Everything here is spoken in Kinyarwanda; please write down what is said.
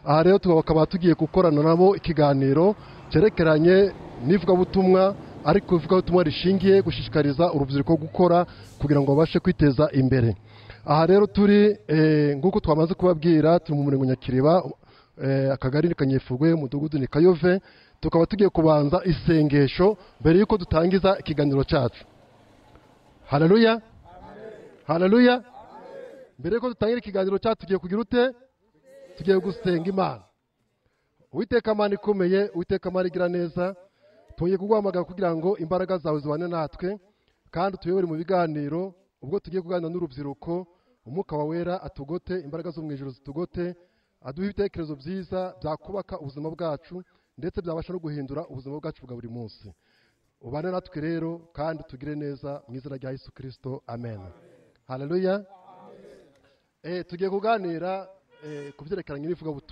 aha rero tukaba tugiye gukorana nabo ikiganiro cyerekeranye n'ivugabutumwa ariko ivugabutumwa rishingiye gushishikariza urubyiruko gukora kugira ngo babashe kwiteza imbere. Aha rero turi nk'uko twamaze kubabwira turi mu murenge Nyakiriba, akagari ni Kanyefurwe, umudugudu ni Kayove. Tukaba tugiye kubanza isengesho mbere yuko dutangiza ikiganiro cyacu. Haleluya, haleluya. Mbere yuko dutangira ikiganiro cyacu tugiye kugira ute? Tugiye gusenga Imana. Uwiteka Mana ikomeye, Uwiteka Mana igira neza, tugiye kuguhamagara kugira ngo imbaraga zawe zibane natwe kandi tuyobore mu biganiro. Ubwo tugiye kuganira n'urubyiruko, umwuka wa wera atugote, imbaraga zo mu ijuru zitugote, aduha ibitekerezo byiza byakubaka ubuzima bwacu ndetse byabasha no guhindura ubuzima bwacu bwa buri munsi. Ubane natwe rero kandi tugire neza mu izina rya Yesu Kristo, amen. Haleluya. Tugiye kuganira ku byerekeranye n'ivugabutumwa.